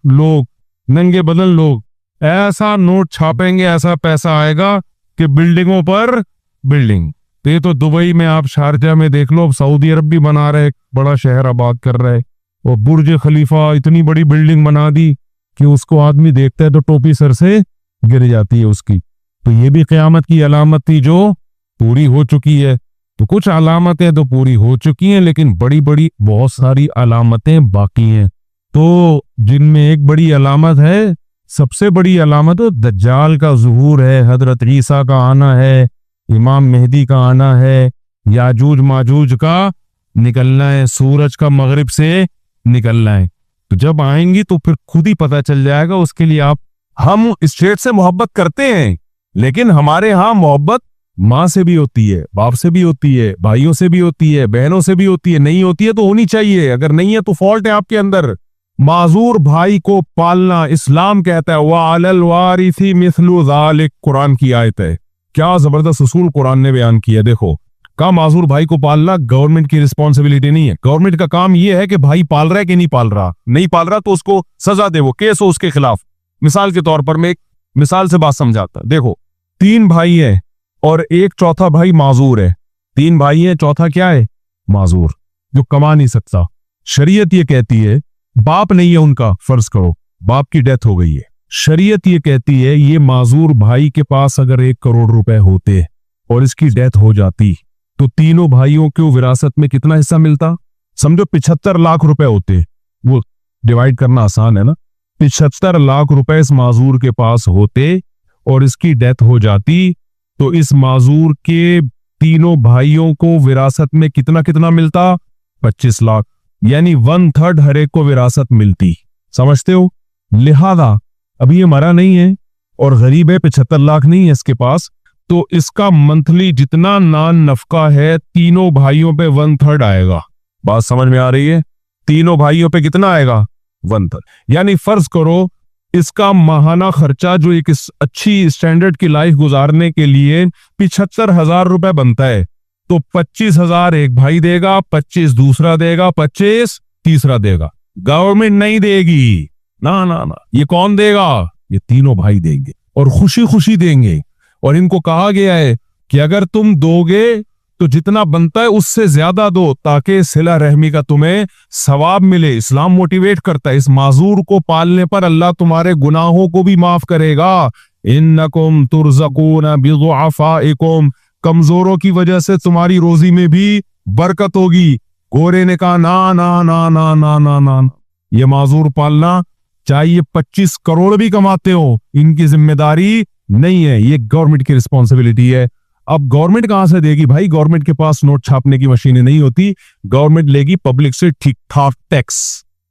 Speaker 1: लोग, नंगे बदन लोग। ऐसा नोट छापेंगे, ऐसा पैसा आएगा कि बिल्डिंगों पर बिल्डिंग। तो ये तो दुबई में, आप शारजा में देख लो, सऊदी अरब भी बना रहे, बड़ा शहर आबाद कर रहे, और बुर्ज खलीफा इतनी बड़ी बिल्डिंग बना दी कि उसको आदमी देखता है तो टोपी सर से गिर जाती है उसकी। तो ये भी क़यामत की अलामत थी जो पूरी हो चुकी है। तो कुछ अलामतें तो पूरी हो चुकी हैं, लेकिन बड़ी बड़ी बहुत सारी अलामतें बाकी हैं। तो जिनमें एक बड़ी अलामत है, सबसे बड़ी अलामत तो दज्जाल का ज़ुहूर है, हजरत ईसा का आना है, इमाम मेहदी का आना है, याजूज माजूज का निकलना है, सूरज का मगरिब से निकलना है। तो जब आएंगी तो फिर खुद ही पता चल जाएगा। उसके लिए हम स्टेट से मोहब्बत करते हैं, लेकिन हमारे यहाँ मोहब्बत माँ से भी होती है, बाप से भी होती है, भाइयों से भी होती है, बहनों से भी होती है। नहीं होती है तो होनी चाहिए, अगर नहीं है तो फॉल्ट है आपके अंदर। माजूर भाई को पालना इस्लाम कहता है, वअलल वारिसी मिस्लु ज़ालिक, कुरान की आयत है। क्या जबरदस्त उसूल कुरान ने बयान किया। देखो, का माजूर भाई को पालना गवर्नमेंट की रिस्पॉन्सिबिलिटी नहीं है। गवर्नमेंट का काम यह है कि भाई पाल रहा है कि नहीं पाल रहा, नहीं पाल रहा तो उसको सजा दे, वो केस हो उसके खिलाफ। मिसाल के तौर पर मैं एक मिसाल से बात समझाता। देखो, 3 भाई है और एक चौथा भाई माजूर है। 3 भाई है, चौथा क्या है? माजूर, जो कमा नहीं सकता। शरीयत ये कहती है, बाप नहीं है उनका, फर्ज करो बाप की डेथ हो गई है, शरीयत ये कहती है ये माजूर भाई के पास अगर 1 करोड़ रुपए होते और इसकी डेथ हो जाती तो तीनों भाइयों को विरासत में कितना हिस्सा मिलता? समझो 75 लाख रुपए होते, वो डिवाइड करना आसान है ना, 75 लाख रुपए इस माजूर के पास होते और इसकी डेथ हो जाती तो इस माजूर के तीनों भाइयों को विरासत में कितना कितना मिलता? 25 लाख, यानी 1/3 हर एक को विरासत मिलती। समझते हो? लिहाजा अभी ये मरा नहीं है और गरीब है, 75 लाख नहीं है इसके पास, तो इसका मंथली जितना नान नफका है तीनों भाइयों पे 1/3 आएगा। बात समझ में आ रही है? तीनों भाइयों पे कितना आएगा? 1/3। यानी फर्ज करो इसका माहाना खर्चा जो एक अच्छी स्टैंडर्ड की लाइफ गुजारने के लिए 75,000 रुपए बनता है, तो 25,000 एक भाई देगा, 25 दूसरा देगा, 25 तीसरा देगा। गवर्नमेंट नहीं देगी, ना ना ना, ये कौन देगा? ये तीनों भाई देंगे और खुशी खुशी देंगे। और इनको कहा गया है कि अगर तुम दोगे तो जितना बनता है उससे ज्यादा दो ताकि सिला रहमी का तुम्हें सवाब मिले। इस्लाम मोटिवेट करता है, इस माजूर को पालने पर अल्लाह तुम्हारे गुनाहों को भी माफ करेगा। इन्नकुम तुरज़क़ून बिज़ुअफ़ाइकुम, कमजोरों की वजह से तुम्हारी रोजी में भी बरकत होगी। गोरे ने कहा ना ना ना ना ना ना ना, ये माजूर पालना चाहिए 25 करोड़ भी कमाते हो, इनकी जिम्मेदारी नहीं है, ये गवर्नमेंट की रिस्पॉन्सिबिलिटी है। अब गवर्नमेंट कहां से देगी भाई? गवर्नमेंट के पास नोट छापने की मशीनें नहीं होती, गवर्नमेंट लेगी पब्लिक से ठीक ठाक टैक्स।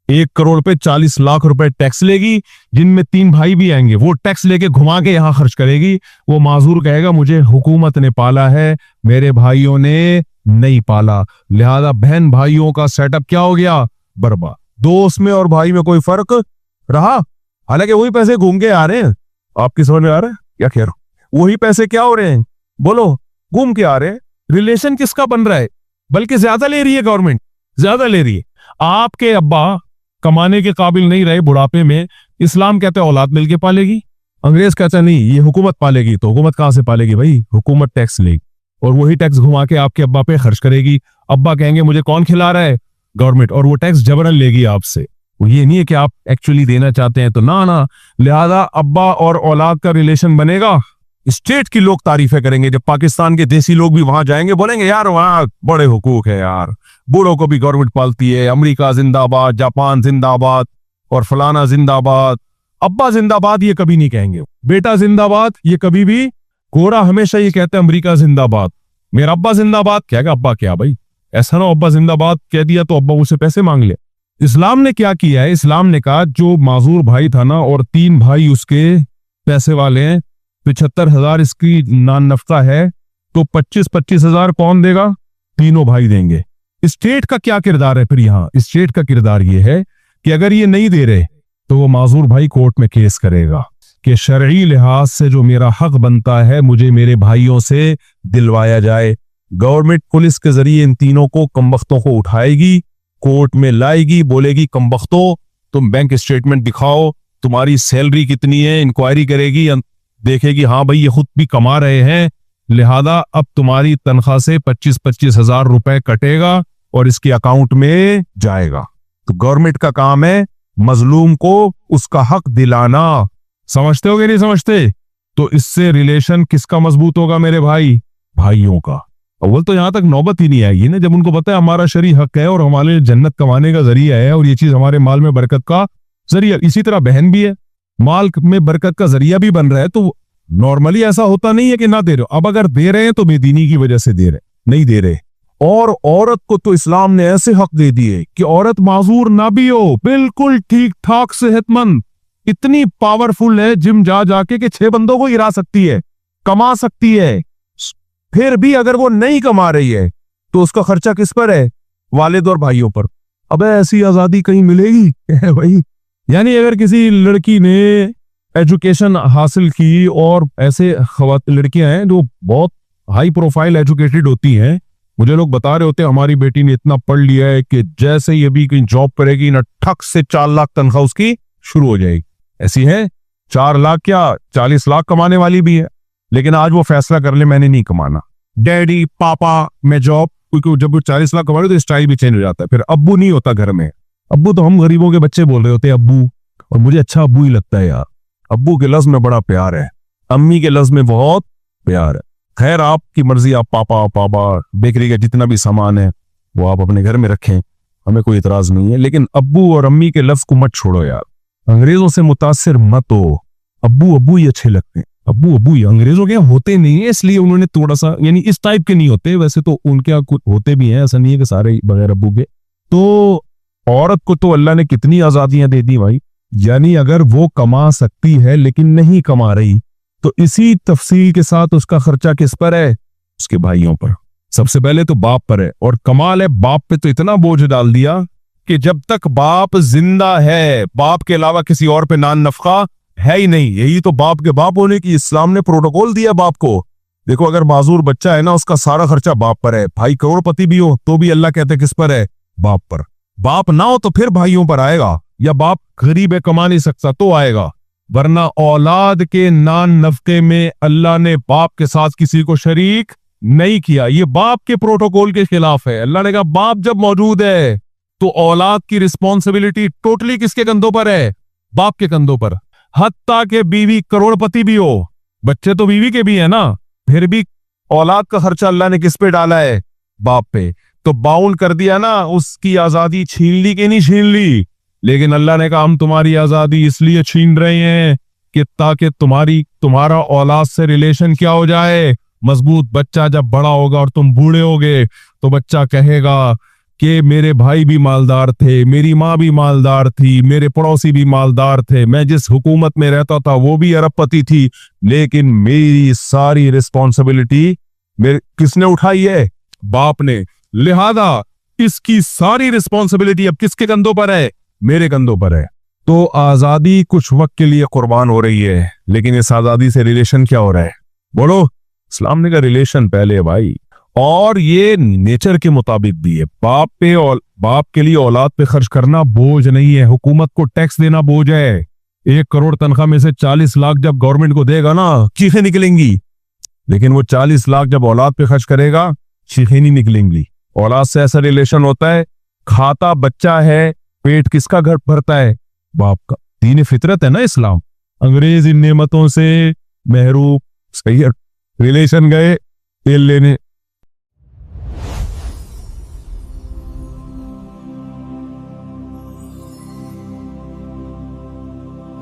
Speaker 1: 1 करोड़ पे 40 लाख रुपए टैक्स लेगी, जिनमें 3 भाई भी आएंगे, वो टैक्स लेके घुमा के यहां खर्च करेगी। वो माजूर कहेगा मुझे हुकूमत ने पाला है, मेरे भाइयों ने नहीं पाला। लिहाजा बहन भाइयों का सेटअप क्या हो गया? बर्बाद। दोस्त में और भाई में कोई फर्क रहा? हालांकि वही पैसे घूम के आ रहे हैं। आपकी समझ में आ रहा है क्या कह रहा हूं? वही पैसे क्या हो रहे हैं? बोलो, घूम के आ रहे हैं। रिलेशन किसका बन रहा है? बल्कि ज्यादा ले रही है गवर्नमेंट, ज्यादा ले रही है। आपके अब्बा कमाने के काबिल नहीं रहे बुढ़ापे में, इस्लाम कहते हैं औलाद मिलके पालेगी, अंग्रेज कहता है नहीं ये हुकूमत पालेगी। तो हुकूमत कहां से पालेगी भाई? हुकूमत टैक्स लेगी और वही टैक्स घुमा के आपके अब्बा पे खर्च करेगी। अब्बा कहेंगे मुझे कौन खिला रहा है? गवर्नमेंट, और वो टैक्स जबरन लेगी आपसे। वो ये नहीं है कि आप एक्चुअली देना चाहते हैं, तो ना ना। लिहाजा अब्बा और औलाद का रिलेशन बनेगा, स्टेट की लोग तारीफें करेंगे। जब पाकिस्तान के देसी लोग भी वहां जाएंगे बोलेंगे यार वहां बड़े हुकूक है यार, बूढ़ों को भी गवर्नमेंट पालती है, अमेरिका जिंदाबाद, जापान जिंदाबाद और फलाना जिंदाबाद। अब्बा जिंदाबाद ये कभी नहीं कहेंगे, बेटा जिंदाबाद ये कभी भी। गोरा हमेशा ये कहते हैं अमेरिका जिंदाबाद, मेरा अब्बा जिंदाबाद। कहेगा अब्बा क्या भाई? ऐसा ना अब्बा जिंदाबाद कह दिया तो अब्बा उसे पैसे मांग ले। इस्लाम ने क्या किया है? इस्लाम ने कहा जो माजूर भाई था ना और 3 भाई उसके पैसे वाले हैं, 75,000 इसकी नान नफका है, तो 25,000 कौन देगा? तीनों भाई देंगे। स्टेट का क्या किरदार है फिर यहाँ? स्टेट का किरदार ये है कि अगर ये नहीं दे रहे तो वो माजूर भाई कोर्ट में केस करेगा कि शरई लिहाज से जो मेरा हक बनता है मुझे मेरे भाइयों से दिलवाया जाए। गवर्नमेंट पुलिस के जरिए इन तीनों को कमबख्तों को उठाएगी, कोर्ट में लाएगी, बोलेगी कमबख्तों तुम बैंक स्टेटमेंट दिखाओ, तुम्हारी सैलरी कितनी है, इंक्वायरी करेगी, देखेगी हाँ भाई ये खुद भी कमा रहे हैं, लिहाजा अब तुम्हारी तनख्वाह से 25,000 रुपए कटेगा और इसके अकाउंट में जाएगा। तो गवर्नमेंट का काम है मजलूम को उसका हक दिलाना। समझते हो कि नहीं समझते? तो इससे रिलेशन किसका मजबूत होगा मेरे भाई? भाइयों का। अव्वल तो यहां तक नौबत ही नहीं आएगी ना, जब उनको पता है हमारा शरई हक है और हमारे जन्नत कमाने का जरिया है और ये चीज हमारे माल में बरकत का जरिया। इसी तरह बहन भी है, माल में बरकत का जरिया भी बन रहा है। तो नॉर्मली ऐसा होता नहीं है कि ना दे रहे हो, अब अगर दे रहे हैं तो बेदीनी की वजह से दे रहे, नहीं दे रहे। और औरत को तो इस्लाम ने ऐसे हक दे दिए कि औरत माजूर ना भी हो, बिल्कुल ठीक ठाक सेहतमंद, इतनी पावरफुल है जिम जा जाके कि 6 बंदों को गिरा सकती है, कमा सकती है। फिर भी अगर वो नहीं कमा रही है तो उसका खर्चा किस पर है? वालिद और भाइयों पर। अबे ऐसी आजादी कहीं मिलेगी भाई? यानी अगर किसी लड़की ने एजुकेशन हासिल की और ऐसे लड़कियां हैं जो बहुत हाई प्रोफाइल एजुकेटेड होती हैं, मुझे लोग बता रहे होते हैं हमारी बेटी ने इतना पढ़ लिया है कि जैसे ही अभी कहीं जॉब करेगी ना ठक से 4 लाख तनख्वाह उसकी शुरू हो जाएगी। ऐसी है 4 लाख क्या 40 लाख कमाने वाली भी है, लेकिन आज वो फैसला कर ले मैंने नहीं कमाना, डैडी पापा मैं जॉब क्योंकि जब वो 40 लाख कमा रहे तो स्टाइल भी चेंज हो जाता है, फिर अब्बू नहीं होता घर में। अब्बू तो हम गरीबों के बच्चे बोल रहे होते हैं अब्बू, और मुझे अच्छा अब्बू ही लगता है यार। अब्बू के लफ्ज में बड़ा प्यार है, अम्मी के लफ्ज में बहुत प्यार है। खैर आपकी मर्जी, आप पापा पापा बेकरी का जितना भी सामान है वो आप अपने घर में रखें, हमें कोई इतराज नहीं है, लेकिन अब्बू और अम्मी के लफ्ज को मत छोड़ो यार। अंग्रेजों से मुतासिर मत हो, अब्बू अब्बू ही अच्छे लगते हैं, अब्बू अब्बू ही। अंग्रेजों के होते नहीं है इसलिए उन्होंने थोड़ा सा, यानी इस टाइप के नहीं होते, वैसे तो उनके यहाँ कुछ होते भी हैं, ऐसा नहीं है कि सारे बगैर अब्बू के। तो औरत को तो अल्लाह ने कितनी आजादियां दे दी भाई, यानी अगर वो कमा सकती है लेकिन नहीं कमा रही तो इसी तफसील के साथ उसका खर्चा किस पर है, उसके भाइयों पर, सबसे पहले तो बाप पर है। और कमाल है, बाप पे तो इतना बोझ डाल दिया कि जब तक बाप जिंदा है बाप के अलावा किसी और पे नान नफका है ही नहीं। यही तो बाप के बाप होने की इस्लाम ने प्रोटोकॉल दिया बाप को। देखो अगर माजूर बच्चा है ना, उसका सारा खर्चा बाप पर है, भाई करोड़पति भी हो तो भी अल्लाह कहते किस पर है, बाप पर। बाप ना हो तो फिर भाइयों पर आएगा, या बाप गरीब है कमा नहीं सकता तो आएगा, वरना औलाद के नान नफके में अल्लाह ने बाप के साथ किसी को शरीक नहीं किया। ये बाप के प्रोटोकॉल के खिलाफ है। अल्लाह ने कहा बाप जब मौजूद है तो औलाद की रिस्पॉन्सिबिलिटी टोटली किसके कंधों पर है, बाप के कंधों पर। हत्ता के बीवी करोड़पति भी हो, बच्चे तो बीवी के भी है ना, फिर भी औलाद का खर्चा अल्लाह ने किस पे डाला है, बाप पे। तो बाउंड कर दिया ना, उसकी आजादी छीन ली कि नहीं छीन ली। लेकिन अल्लाह ने कहा हम तुम्हारी आजादी इसलिए छीन रहे हैं कि ताकि तुम्हारा औलाद से रिलेशन क्या हो जाए, मजबूत। बच्चा जब बड़ा होगा और तुम बूढ़े होगे तो बच्चा कहेगा कि मेरे भाई भी मालदार थे, मेरी माँ भी मालदार थी, मेरे पड़ोसी भी मालदार थे, मैं जिस हुकूमत में रहता था वो भी अरबपति थी, लेकिन मेरी सारी रिस्पॉन्सिबिलिटी किसने उठाई है, बाप ने। लिहाजा इसकी सारी रिस्पॉन्सिबिलिटी अब किसके कंधों पर है, मेरे कंधों पर है। तो आजादी कुछ वक्त के लिए कुर्बान हो रही है, लेकिन इस आजादी से रिलेशन क्या हो रहा है, बोलो। इस्लाम ने कहा रिलेशन पहले है भाई, और ये नेचर के मुताबिक भी है। बाप पे और बाप के लिए औलाद पे खर्च करना बोझ नहीं है, हुकूमत को टैक्स देना बोझ है। 1 करोड़ तनख्वाह में से 40 लाख जब गवर्नमेंट को देगा ना, चीखें निकलेंगी, लेकिन वो 40 लाख जब औलाद पे खर्च करेगा, चीखें नहीं निकलेंगी। औलाद से ऐसा रिलेशन होता है, खाता बच्चा है, पेट किसका घर भरता है, बाप का। दीन फितरत है ना इस्लाम। अंग्रेज इन नेमतों से महरूम, सही है। रिलेशन गए तेल लेने,